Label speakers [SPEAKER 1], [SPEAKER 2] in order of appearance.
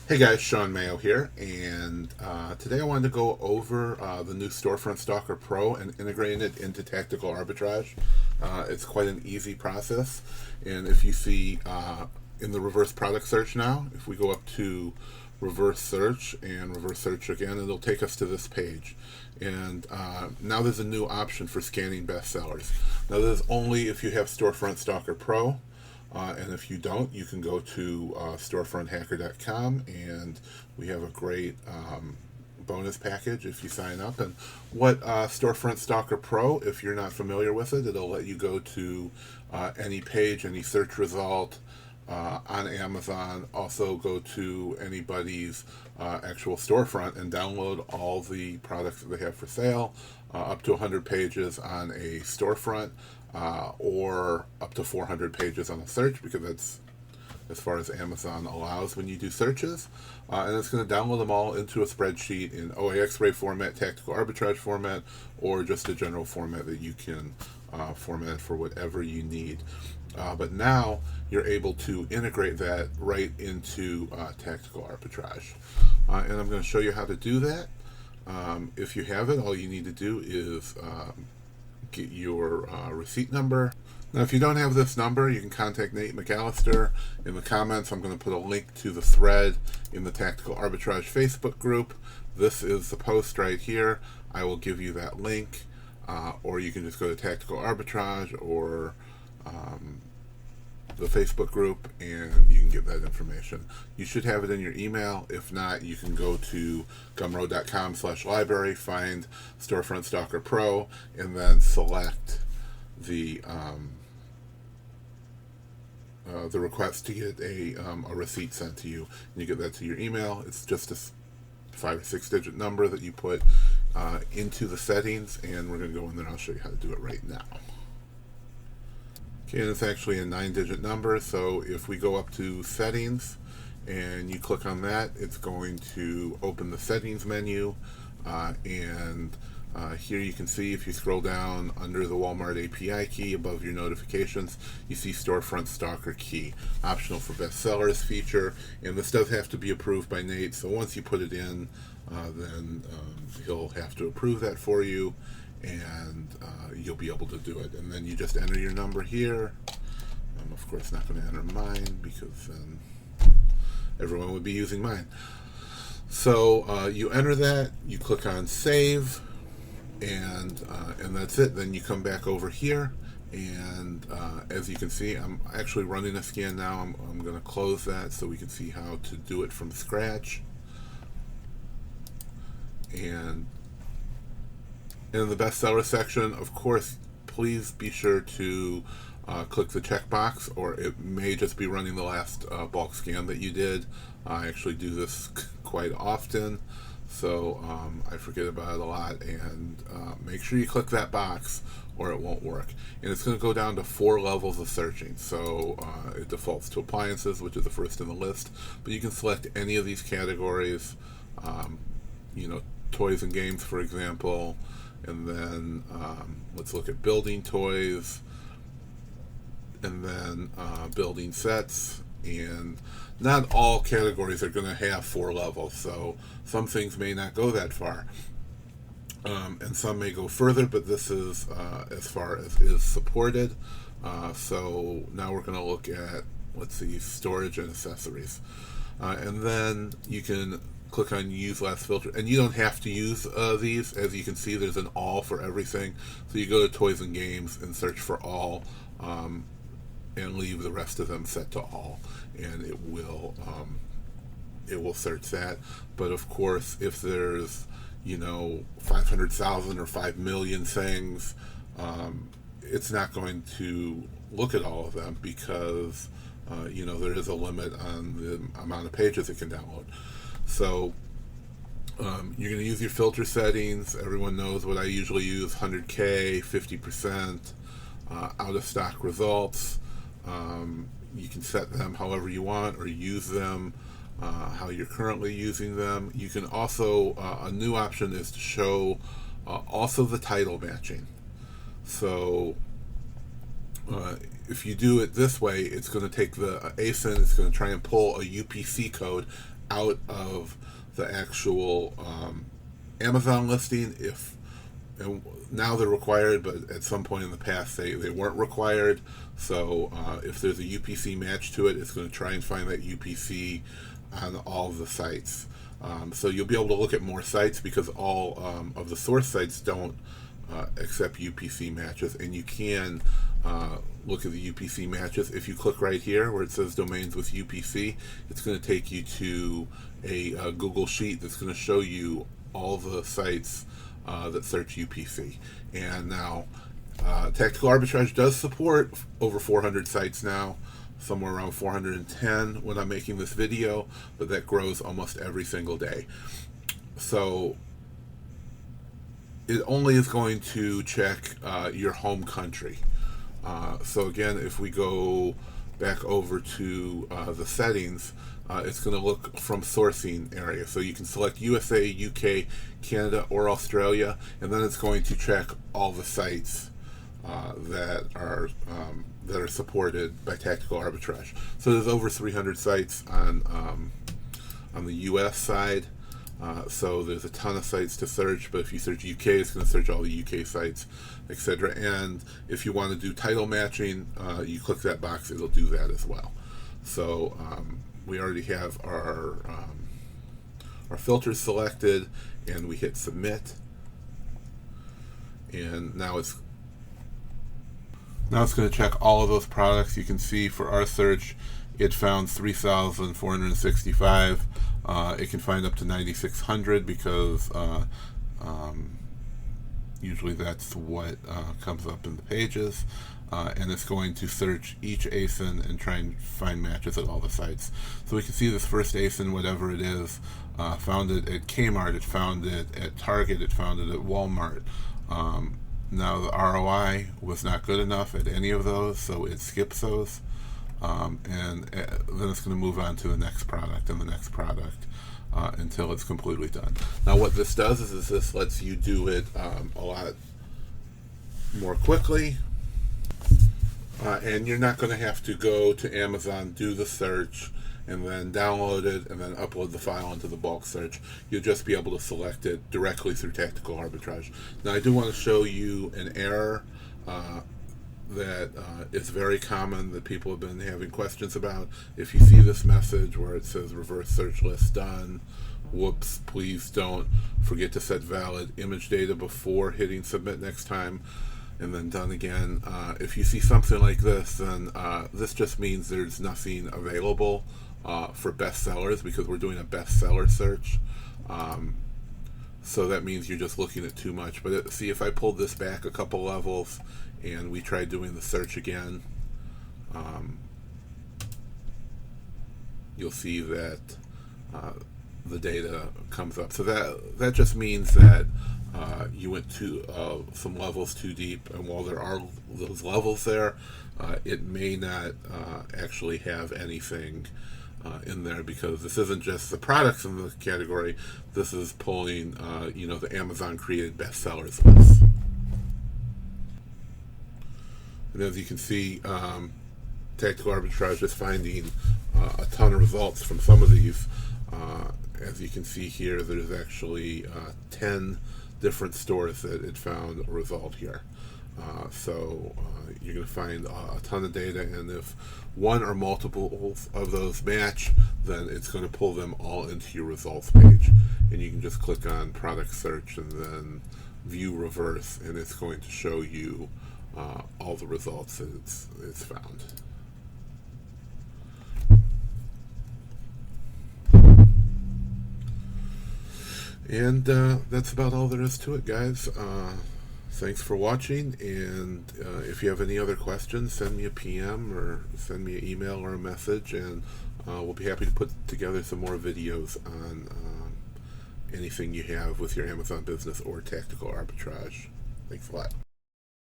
[SPEAKER 1] Hey guys, Shawn Mayo here, and today I wanted to go over the new Storefront Stalker Pro and integrating it into Tactical Arbitrage. It's quite an easy process, and if you see in the reverse product search now, if we go up to reverse search and reverse search again, it'll take us to this page. And now there's a new option for scanning bestsellers. Now this is only if you have Storefront Stalker Pro. And if you don't, you can go to storefronthacker.com, and we have a great bonus package if you sign up. And what Storefront Stalker Pro, if you're not familiar with it, it'll let you go to any page, any search result on Amazon. Also go to anybody's actual storefront and download all the products that they have for sale, up to 100 pages on a storefront. Or up to 400 pages on a search, because that's as far as Amazon allows when you do searches. And it's going to download them all into a spreadsheet in OAX-ray format, tactical arbitrage format, or just a general format that you can format for whatever you need. But now you're able to integrate that right into tactical arbitrage. And I'm going to show you how to do that. If you have it, all you need to do is get your receipt number. Now, if you don't have this number, you can contact Nate McAllister. In the comments, I'm going to put a link to the thread in the Tactical Arbitrage Facebook group. This is the post right here. I will give you that link, or you can just go to Tactical Arbitrage or the Facebook group, and you can get that information. You should have it in your email. If not, you can go to gumroad.com/library, find Storefront Stalker Pro, and then select the request to get a receipt sent to you. And you get that to your email. It's just a 5 or 6 digit number that you put into the settings, and we're going to go in there and I'll show you how to do it right now. Okay, and it's actually a 9-digit number, so if we go up to settings and you click on that, it's going to open the settings menu, and here you can see, if you scroll down under the Walmart API key above your notifications, you see Storefront Stalker key, optional for bestsellers feature, and this does have to be approved by Nate, so once you put it in, then he'll have to approve that for you, and you'll be able to do it. And then you just enter your number here. I'm of course not going to enter mine, because then everyone would be using mine. So you enter that, you click on save, and that's it. Then you come back over here, and as you can see, I'm actually running a scan now. I'm going to close that so we can see how to do it from scratch. And in the bestseller section, of course, please be sure to click the checkbox, or it may just be running the last bulk scan that you did. I actually do this quite often, so I forget about it a lot, and make sure you click that box or it won't work. And it's going to go down to 4 levels of searching, so it defaults to appliances, which is the first in the list, but you can select any of these categories, toys and games, for example. And then let's look at building toys, and then building sets. And not all categories are going to have 4 levels, so some things may not go that far, and some may go further, but this is as far as is supported. So now we're going to look at, let's see, storage and accessories, and then you can click on use last filter, and you don't have to use these. As you can see, there's an all for everything, so you go to toys and games and search for all, and leave the rest of them set to all, and it will search that. But of course, if there's 500,000 or 5 million things, it's not going to look at all of them, because there is a limit on the amount of pages it can download. So you're going to use your filter settings. Everyone knows what I usually use: 100K, 50%, out of stock results. You can set them however you want, or use them how you're currently using them. You can also, a new option is to show also the title matching. So if you do it this way, it's going to take the ASIN, it's going to try and pull a UPC code out of the actual Amazon listing. And now they're required, but at some point in the past they weren't required. So if there's a UPC match to it, it's going to try and find that UPC on all of the sites. So you'll be able to look at more sites because all of the source sites don't accept UPC matches, and you can look at the UPC matches. If you click right here where it says domains with UPC, it's going to take you to a Google sheet that's going to show you all the sites that search UPC. And now Tactical Arbitrage does support over 400 sites now, somewhere around 410 when I'm making this video, but that grows almost every single day. So it only is going to check your home country. So again, if we go back over to the settings, it's going to look from sourcing area. So you can select USA, UK, Canada, or Australia, and then it's going to check all the sites that are supported by Tactical Arbitrage. So there's over 300 sites on the US side. So there's a ton of sites to search, but if you search UK, it's going to search all the UK sites, etc. And if you want to do title matching, you click that box, it'll do that as well. So we already have our filters selected, and we hit submit, and now it's going to check all of those products. You can see for our search, it found 3,465. It can find up to 9,600 because usually that's what comes up in the pages. And it's going to search each ASIN and try and find matches at all the sites. So we can see this first ASIN, whatever it is, found it at Kmart, it found it at Target, it found it at Walmart. Now the ROI was not good enough at any of those, so it skips those. And then it's going to move on to the next product and the next product until it's completely done. Now what this does is this lets you do it a lot more quickly, and you're not going to have to go to Amazon, do the search, and then download it and then upload the file into the bulk search. You'll just be able to select it directly through Tactical Arbitrage. Now I do want to show you an error that is very common that people have been having questions about. If you see this message where it says reverse search list done, whoops, please don't forget to set valid image data before hitting submit next time, and then done again. If you see something like this, then this just means there's nothing available for bestsellers, because we're doing a bestseller search. So that means you're just looking at too much. But see, if I pulled this back a couple levels and we tried doing the search again, you'll see that the data comes up. So that just means that you went to some levels too deep, and while there are those levels there, it may not actually have anything in there, because this isn't just the products in the category. This is pulling the Amazon created bestsellers list. And as you can see, Tactical Arbitrage is finding a ton of results from some of these. As you can see here, there's actually 10 different stores that it found a result here. So you're going to find a ton of data, and if one or multiple of those match, then it's going to pull them all into your results page. And you can just click on product search and then view reverse, and it's going to show you all the results that it's found. And that's about all there is to it, guys. Thanks for watching, and if you have any other questions, send me a PM or send me an email or a message, and we'll be happy to put together some more videos on anything you have with your Amazon business or Tactical Arbitrage. Thanks a lot.